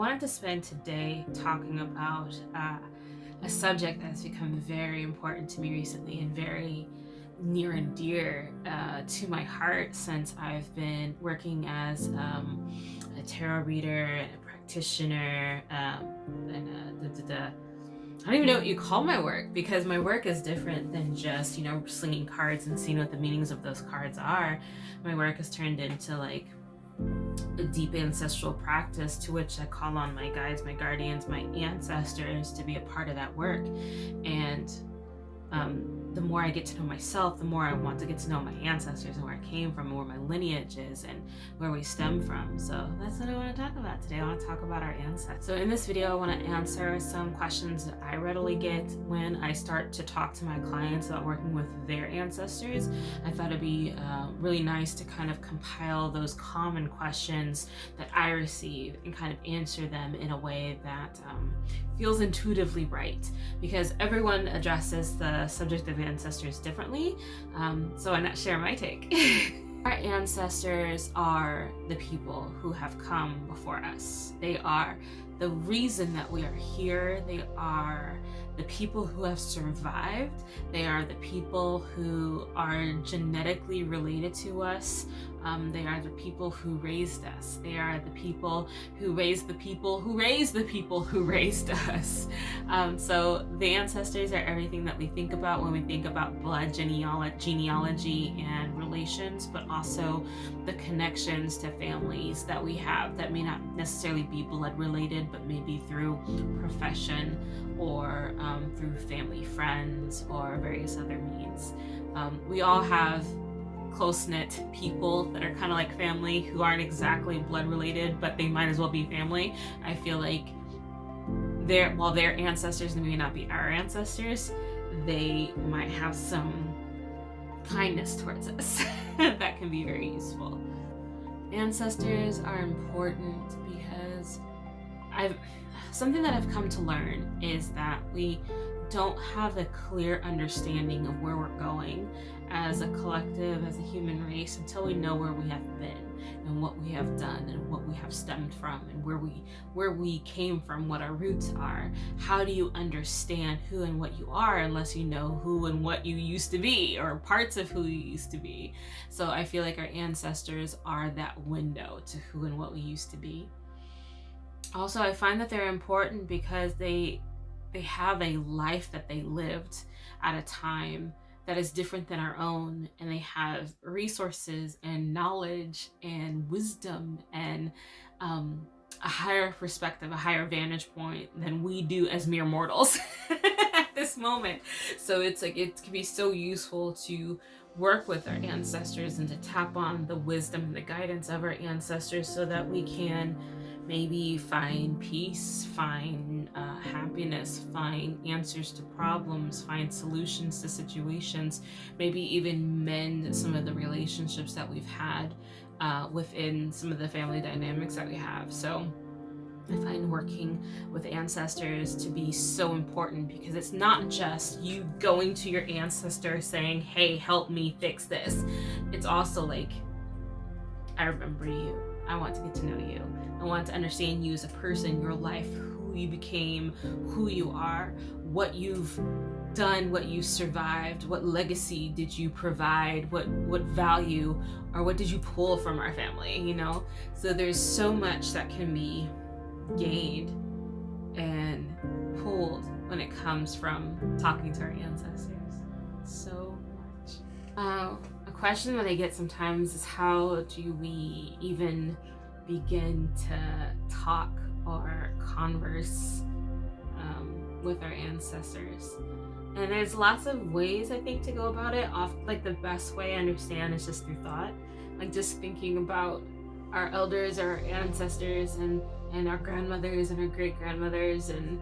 wanted to spend today talking about a subject that has become very important to me recently and very near and dear to my heart since I've been working as a tarot reader and a practitioner I don't even know what you call my work, because my work is different than just, slinging cards and seeing what the meanings of those cards are. My work has turned into like a deep ancestral practice to which I call on my guides, my guardians, my ancestors to be a part of that work. And the more I get to know myself, the more I want to get to know my ancestors and where I came from and where my lineage is and where we stem from. So that's what I want to talk about today. I want to talk about our ancestors. So in this video, I want to answer some questions that I readily get when I start to talk to my clients about working with their ancestors. I thought it'd be really nice to kind of compile those common questions that I receive and kind of answer them in a way that feels intuitively right, because everyone addresses the subject of ancestors differently, so why not share my take? Our ancestors are the people who have come before us. They are the reason that we are here. They are the people who have survived. They are the people who are genetically related to us. They are the people who raised us. They are the people who raised the people who raised the people who raised us. So the ancestors are everything that we think about when we think about blood, genealogy, and relations, but also the connections to families that we have that may not necessarily be blood related, but maybe through profession or through family, friends, or various other means. We all have close-knit people that are kind of like family who aren't exactly blood related, but they might as well be family. I feel like while their ancestors may not be our ancestors, they might have some kindness towards us that can be very useful. Ancestors are important because something that I've come to learn is that we don't have a clear understanding of where we're going as a collective, as a human race, until we know where we have been and what we have done and what we have stemmed from and where we came from, what our roots are. How do you understand who and what you are unless you know who and what you used to be, or parts of who you used to be? So I feel like our ancestors are that window to who and what we used to be. Also, I find that they're important because they have a life that they lived at a time that is different than our own, and they have resources and knowledge and wisdom and a higher perspective, a higher vantage point than we do as mere mortals at this moment. So it's like it can be so useful to work with our ancestors and to tap on the wisdom and the guidance of our ancestors so that we can maybe find peace, find happiness, find answers to problems, find solutions to situations, maybe even mend some of the relationships that we've had within some of the family dynamics that we have. So I find working with ancestors to be so important because it's not just you going to your ancestor saying, hey, help me fix this. It's also like, I remember you. I want to get to know you. I want to understand you as a person, your life, who you became, who you are, what you've done, what you survived, what legacy did you provide, what value or what did you pull from our family, So there's so much that can be gained and pulled when it comes from talking to our ancestors. So much. A question that I get sometimes is, how do we even begin to talk or converse with our ancestors? And there's lots of ways, I think, to go about it. Like the best way I understand is just through thought, like just thinking about our elders, our ancestors, and our grandmothers and our great grandmothers and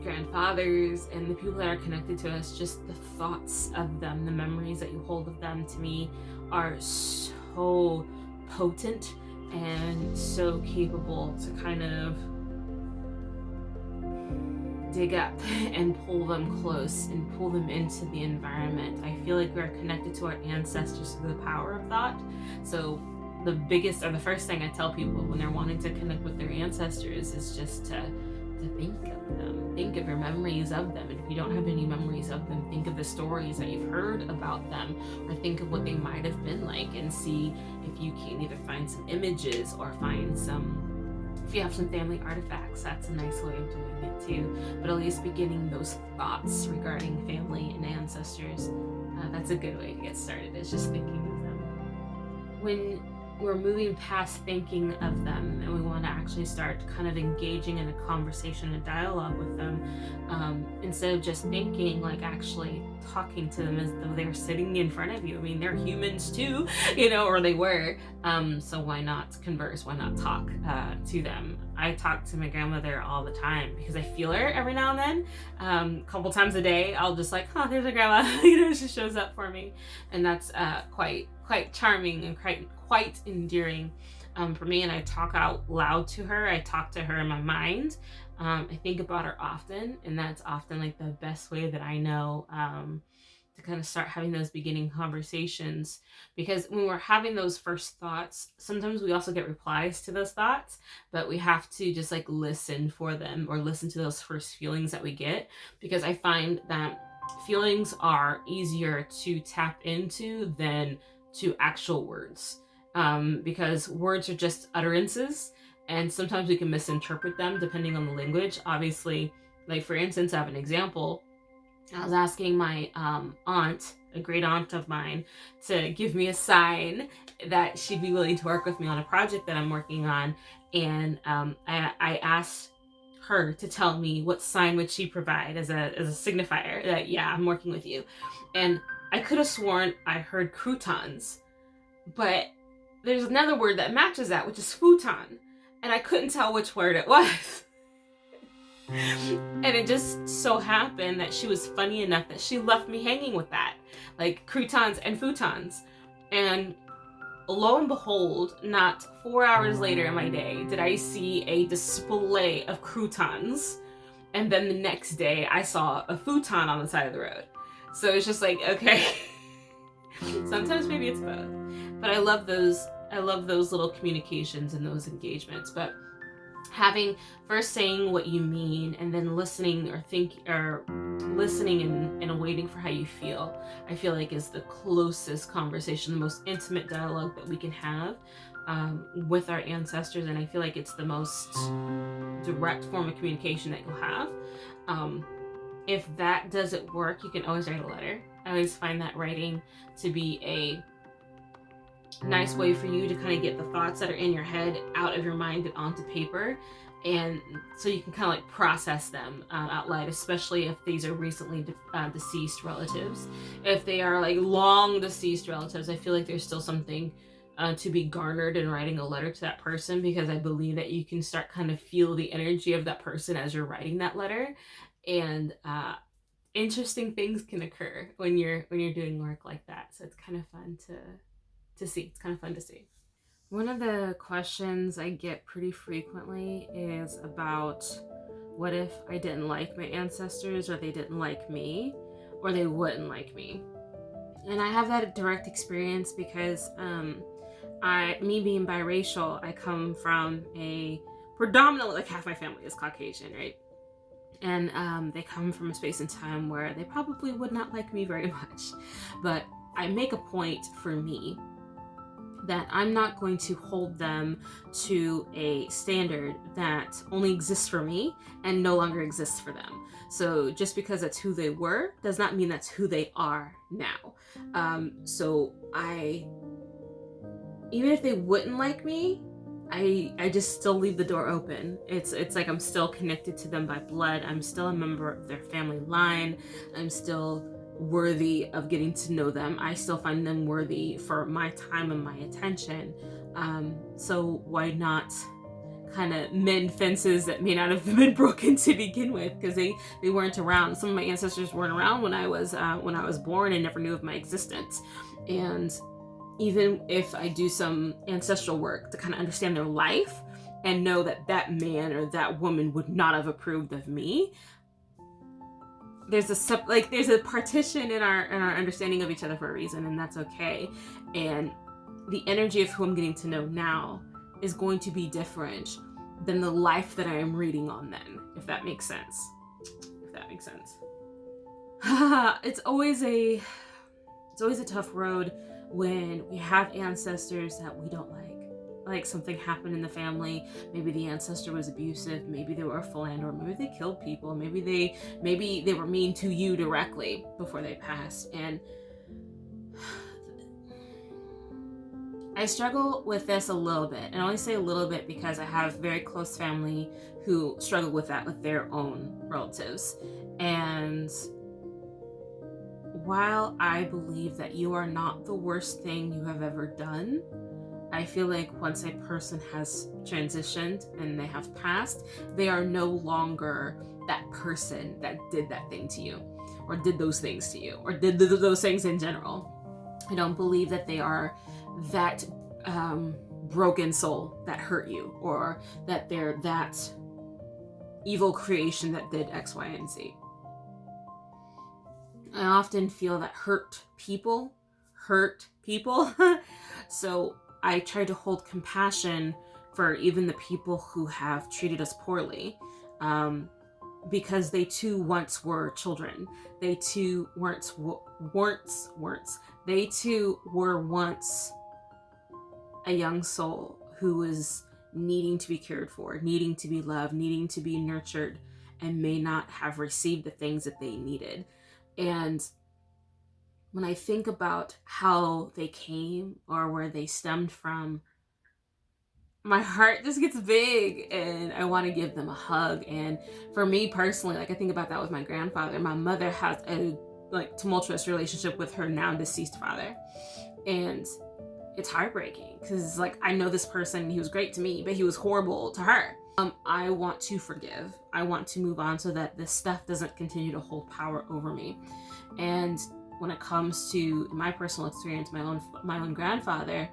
grandfathers and the people that are connected to us. Just the thoughts of them, the memories that you hold of them, to me are so potent and so capable to kind of dig up and pull them close and pull them into the environment. I feel like we're connected to our ancestors through the power of thought. So the biggest or the first thing I tell people when they're wanting to connect with their ancestors is just to think of them, think of your memories of them. And if you don't have any memories of them, think of the stories that you've heard about them, or think of what they might have been like, and see if you can either find some images or find some, if you have some family artifacts, that's a nice way of doing it too. But at least beginning those thoughts regarding family and ancestors, that's a good way to get started, is just thinking of them. When we're moving past thinking of them and we want to actually start kind of engaging in a conversation, a dialogue with them, instead of just thinking, like actually talking to them as though they're sitting in front of you. I mean, they're humans too, or they were. So why not converse? Why not talk to them? I talk to my grandmother all the time because I feel her every now and then. A couple times a day, I'll just like, oh, there's a grandma, she shows up for me. And that's quite charming and quite endearing for me. And I talk out loud to her. I talk to her in my mind. I think about her often, and that's often like the best way that I know to kind of start having those beginning conversations. Because when we're having those first thoughts, sometimes we also get replies to those thoughts, but we have to just like listen for them, or listen to those first feelings that we get. Because I find that feelings are easier to tap into than to actual words, because words are just utterances, and sometimes we can misinterpret them depending on the language. Obviously, like for instance, I have an example. I was asking my aunt, a great aunt of mine, to give me a sign that she'd be willing to work with me on a project that I'm working on, and I asked her to tell me what sign would she provide as a signifier that, yeah, I'm working with you. And I could have sworn I heard croutons, but there's another word that matches that, which is futon, and I couldn't tell which word it was. And it just so happened that she was funny enough that she left me hanging with that, like croutons and futons. And lo and behold, not 4 hours later in my day did I see a display of croutons, and then the next day I saw a futon on the side of the road. So it's just like, okay, sometimes maybe it's both. But I love those little communications and those engagements. But having first saying what you mean, and then listening and waiting for how you feel, I feel like is the closest conversation, the most intimate dialogue that we can have with our ancestors. And I feel like it's the most direct form of communication that you'll have. If that doesn't work, you can always write a letter. I always find that writing to be a nice way for you to kind of get the thoughts that are in your head out of your mind and onto paper, and so you can kind of like process them out loud, especially if these are recently deceased relatives. If they are like long deceased relatives, I feel like there's still something to be garnered in writing a letter to that person, because I believe that you can start kind of feel the energy of that person as you're writing that letter, and interesting things can occur when you're doing work like that. So it's kind of fun to see. It's kind of fun to see. One of the questions I get pretty frequently is about what if I didn't like my ancestors, or they didn't like me, or they wouldn't like me. And I have that direct experience because me being biracial, I come from a predominantly, like half my family is Caucasian, right? And they come from a space and time where they probably would not like me very much. But I make a point for me that I'm not going to hold them to a standard that only exists for me and no longer exists for them. So just because that's who they were does not mean that's who they are now. So even if they wouldn't like me, I just still leave the door open. It's like I'm still connected to them by blood. I'm still a member of their family line. I'm still worthy of getting to know them. I still find them worthy for my time and my attention. So why not kind of mend fences that may not have been broken to begin with, because they weren't around. Some of my ancestors weren't around when I was born and never knew of my existence. And even if I do some ancestral work to kind of understand their life and know that that man or that woman would not have approved of me, there's a partition in our understanding of each other for a reason, and that's okay. And the energy of who I'm getting to know now is going to be different than the life that I am reading on then, if that makes sense. If that makes sense. It's always a tough road when we have ancestors that we don't like something happened in the family. Maybe the ancestor was abusive, maybe they were a philanderer, maybe they killed people, maybe they were mean to you directly before they passed. And I struggle with this a little bit, and I only say a little bit because I have very close family who struggle with that with their own relatives. And while I believe that you are not the worst thing you have ever done, I feel like once a person has transitioned and they have passed, they are no longer that person that did that thing to you, or did those things to you, or did those things in general. I don't believe that they are that broken soul that hurt you, or that they're that evil creation that did X, Y, and Z. I often feel that hurt people. So I try to hold compassion for even the people who have treated us poorly, because they too once were children. They too They too were once a young soul who was needing to be cared for, needing to be loved, needing to be nurtured, and may not have received the things that they needed. And when I think about how they came or where they stemmed from, my heart just gets big and I want to give them a hug. And for me personally, I think about that with my grandfather. My mother has a tumultuous relationship with her now deceased father. And it's heartbreaking because I know this person, he was great to me, but he was horrible to her. I want to forgive. I want to move on so that this stuff doesn't continue to hold power over me. And when it comes to my personal experience, my own grandfather,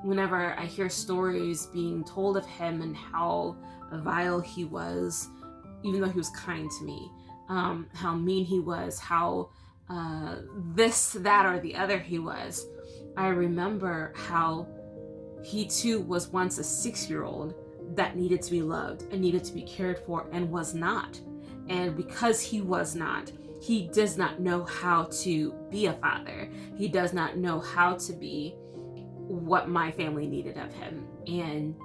whenever I hear stories being told of him and how vile he was, even though he was kind to me, how mean he was, how this, that, or the other he was, I remember how he too was once a 6-year-old that needed to be loved and needed to be cared for and was not. And because he was not, he does not know how to be a father. He does not know how to be what my family needed of him. And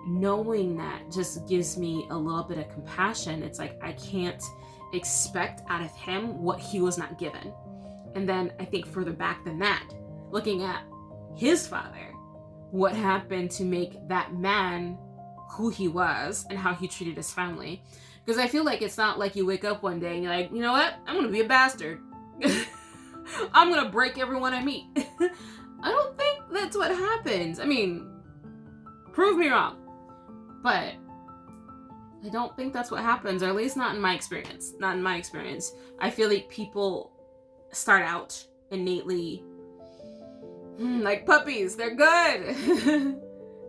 knowing that just gives me a little bit of compassion. It's I can't expect out of him what he was not given. And then I think further back than that, looking at his father, what happened to make that man who he was and how he treated his family. Because I feel like it's not like you wake up one day and you're like, you know what? I'm going to be a bastard. I'm going to break everyone I meet. I don't think that's what happens. I mean, prove me wrong. But I don't think that's what happens, or at least not in my experience. Not in my experience. I feel like people start out innately like puppies. They're good.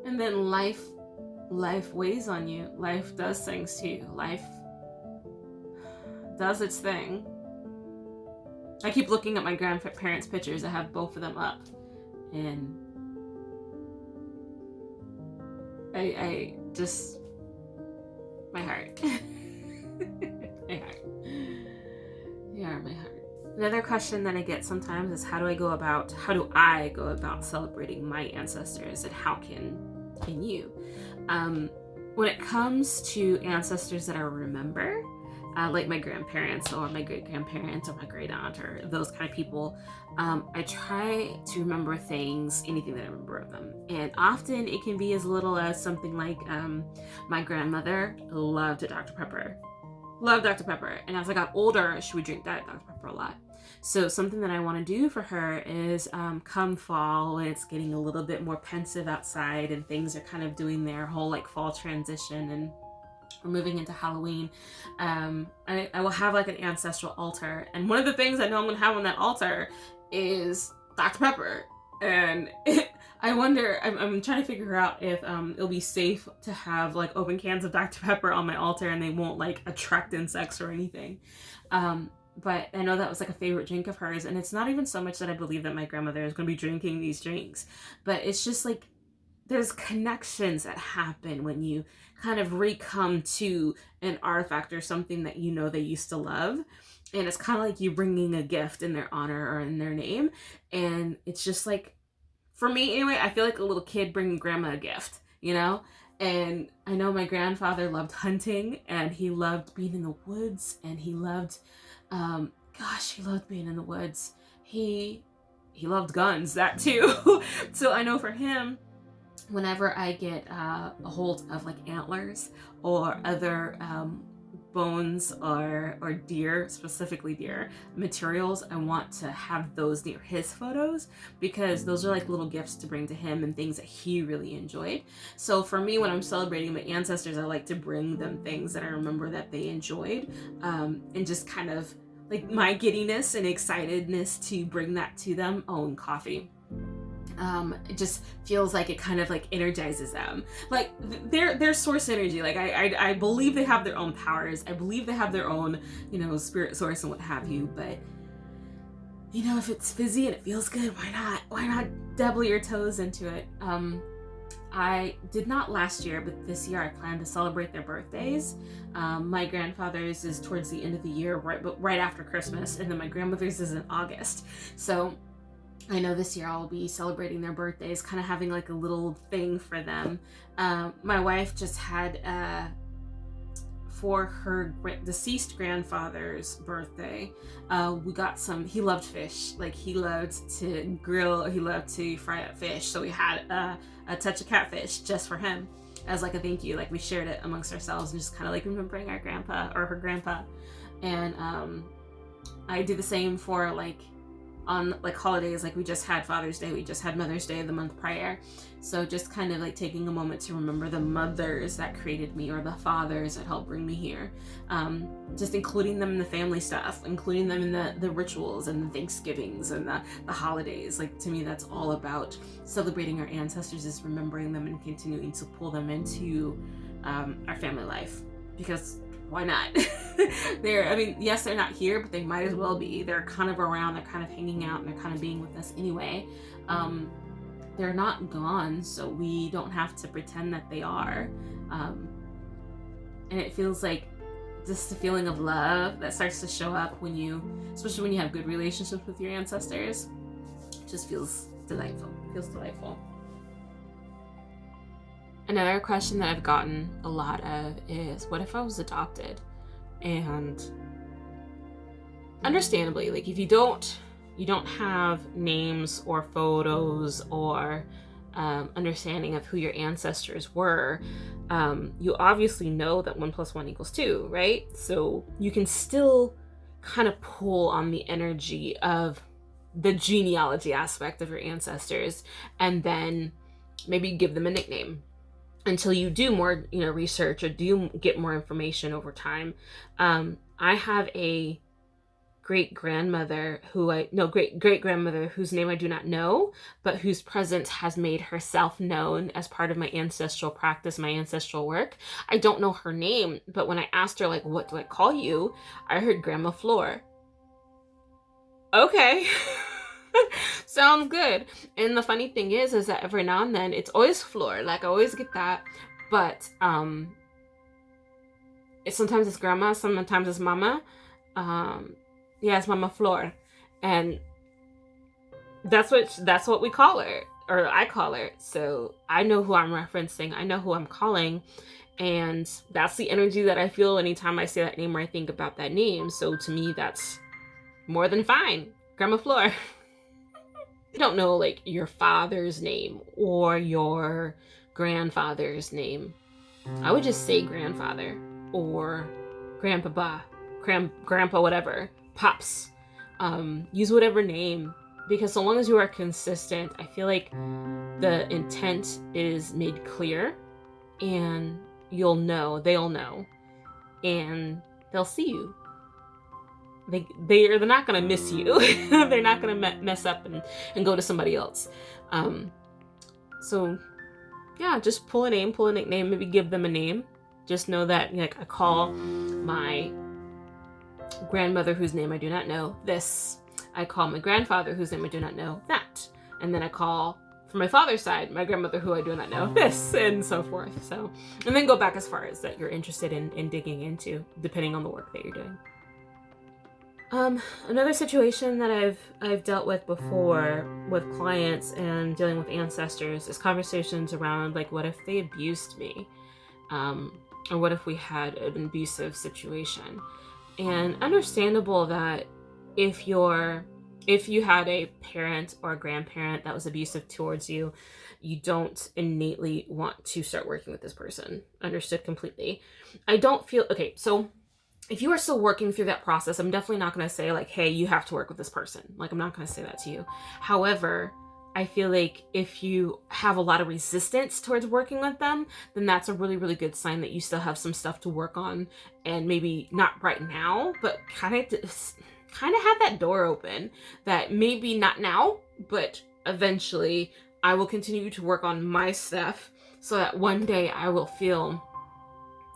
And then life weighs on you. Life does things to you. Life does its thing. I keep looking at my grandparents' pictures. I have both of them up. And I just, my heart. My heart. Yeah, my heart. Another question that I get sometimes is how do I go about celebrating my ancestors, and how can you? When it comes to ancestors that I remember, like my grandparents or my great-grandparents or my great-aunt or those kind of people, I try to remember anything that I remember of them. And often it can be as little as something like my grandmother loved Dr. Pepper. Loved Dr. Pepper. And as I got older, she would drink Dr. Pepper a lot. So something that I want to do for her is come fall, and it's getting a little bit more pensive outside and things are kind of doing their whole fall transition, and we're moving into Halloween. I will have an ancestral altar. And one of the things I know I'm going to have on that altar is Dr. Pepper. And I wonder, I'm trying to figure out if it'll be safe to have open cans of Dr. Pepper on my altar and they won't attract insects or anything. But I know that was like a favorite drink of hers. And it's not even so much that I believe that my grandmother is going to be drinking these drinks, but it's just like there's connections that happen when you kind of recome to an artifact or something that you know they used to love. And it's kind of like you bringing a gift in their honor or in their name. And it's just like, for me anyway, I feel like a little kid bringing grandma a gift, you know? And I know my grandfather loved hunting, and he loved being in the woods, and he loved, he loved being in the woods. He loved guns, that too. So I know for him, whenever I get a hold of like antlers or other bones or deer, specifically deer materials, I want to have those near his photos, because those are like little gifts to bring to him and things that he really enjoyed. So for me, when I'm celebrating my ancestors, I like to bring them things that I remember that they enjoyed, and just kind of like my giddiness and excitedness to bring that to them. Oh, and coffee. It just feels like it kind of like energizes them, like their source energy. Like I believe they have their own powers. I believe they have their own, spirit source and what have you. But if it's fizzy and it feels good, why not dabble your toes into it? I did not last year, but this year I plan to celebrate their birthdays. My grandfather's is towards the end of the year, right after Christmas, and then my grandmother's is in August. So I know this year I'll be celebrating their birthdays, kind of having like a little thing for them. My wife just had, for her deceased grandfather's birthday, we got he loved fish. Like he loved to grill, he loved to fry up fish. So we had a touch of catfish just for him as like a thank you. Like we shared it amongst ourselves and just kind of like remembering our grandpa or her grandpa. And I do the same for like on like holidays. Like we just had Father's Day, we just had Mother's Day the month prior. So just kind of like taking a moment to remember the mothers that created me or the fathers that helped bring me here. Just including them in the family stuff, including them in the rituals and the Thanksgivings and the holidays. Like to me, that's all about celebrating our ancestors, is remembering them and continuing to pull them into our family life, because why not? Yes, they're not here, but they might as well be. They're kind of around, they're kind of hanging out, and they're kind of being with us anyway. They're not gone, so we don't have to pretend that they are. And it feels like just the feeling of love that starts to show up especially when you have good relationships with your ancestors. It just feels delightful. Another question that I've gotten a lot of is, what if I was adopted? And understandably, like if you don't have names or photos or understanding of who your ancestors were, you obviously know that 1 + 1 = 2, right? So you can still kind of pull on the energy of the genealogy aspect of your ancestors, and then maybe give them a nickname until you do more, research or do get more information over time. I have a great grandmother whose name I do not know, but whose presence has made herself known as part of my ancestral practice, my ancestral work. I don't know her name, but when I asked her, like, what do I call you? I heard Grandma Floor. Okay. Sounds good. And the funny thing is that every now and then it's always Floor. Like I always get that, but sometimes it's grandma, sometimes it's mama. It's Mama Floor, and that's what we call her, or I call her. So I know who I'm referencing. I know who I'm calling, and that's the energy that I feel anytime I say that name or I think about that name. So to me, that's more than fine. Grandma Floor. You don't know like your father's name or your grandfather's name, I would just say grandfather or grandpapa, grandpa, whatever, pops. Use whatever name, because so long as you are consistent, I feel like the intent is made clear, and they'll know, and they'll see you. They're not gonna miss you. They're not gonna mess up and go to somebody else. So yeah, just pull a nickname, maybe give them a name. Just know that, like, I call my grandmother whose name I do not know this. I call my grandfather whose name I do not know that. And then I call, from my father's side, my grandmother who I do not know this, and so forth. So, and then go back as far as that you're interested in digging into, depending on the work that you're doing. Another situation that I've dealt with before with clients and dealing with ancestors is conversations around, like, what if they abused me? Or what if we had an abusive situation? And understandable that if you had a parent or a grandparent that was abusive towards you, you don't innately want to start working with this person. Understood completely. I don't feel, okay, so if you are still working through that process, I'm definitely not going to say, like, hey, you have to work with this person. Like, I'm not going to say that to you. However, I feel like if you have a lot of resistance towards working with them, then that's a really, really good sign that you still have some stuff to work on, and maybe not right now, but kind of have that door open that maybe not now, but eventually I will continue to work on my stuff so that one day I will feel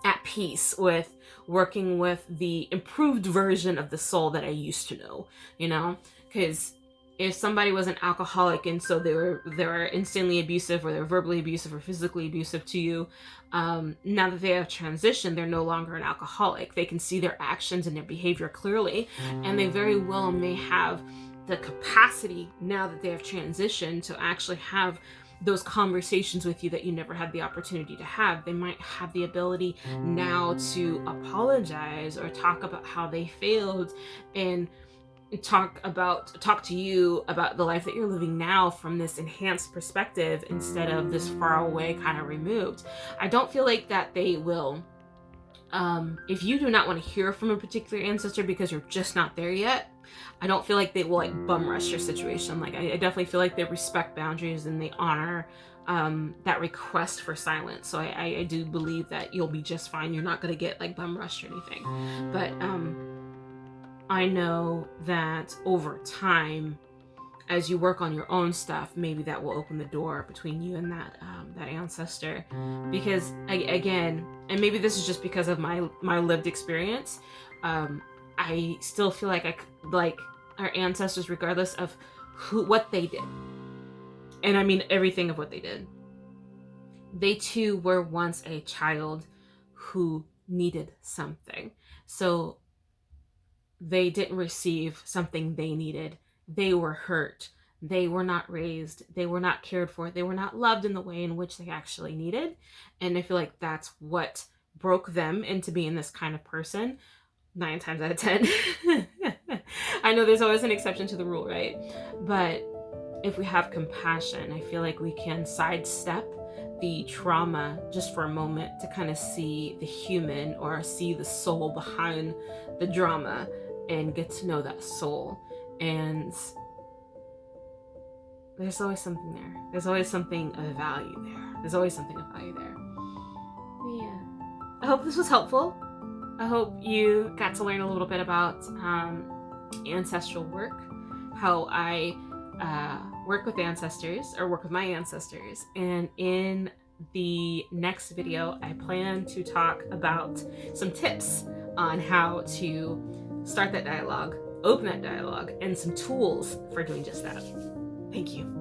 at peace with working with the improved version of the soul that I used to know, you know? Because if somebody was an alcoholic and so they were instantly abusive, or they're verbally abusive or physically abusive to you, now that they have transitioned, they're no longer an alcoholic. They can see their actions and their behavior clearly, and they very well may have the capacity, now that they have transitioned, to actually have those conversations with you that you never had the opportunity to have. They might have the ability now to apologize or talk about how they failed, and talk to you about the life that you're living now from this enhanced perspective instead of this far away kind of removed. I don't feel like that they will, if you do not want to hear from a particular ancestor because you're just not there yet, I don't feel like they will, like, bum rush your situation. Like, I definitely feel like they respect boundaries and they honor that request for silence. So I do believe that you'll be just fine. You're not going to get, like, bum rushed or anything. But I know that over time, as you work on your own stuff, maybe that will open the door between you and that ancestor. Because again, and maybe this is just because of my lived experience, I still feel like our ancestors, regardless of what they did, and I mean everything of what they did, they too were once a child who needed something. So they didn't receive something they needed. They were hurt. They were not raised. They were not cared for. They were not loved in the way in which they actually needed. And I feel like that's what broke them into being this kind of person 9 times out of 10. I know there's always an exception to the rule, right? But if we have compassion, I feel like we can sidestep the trauma just for a moment to kind of see the human, or see the soul behind the drama, and get to know that soul. And there's always something there. There's always something of value there. There's always something of value there. Yeah. I hope this was helpful. I hope you got to learn a little bit about ancestral work, how I work with ancestors, or work with my ancestors. And in the next video, I plan to talk about some tips on how to start that dialogue, open that dialogue, and some tools for doing just that. Thank you.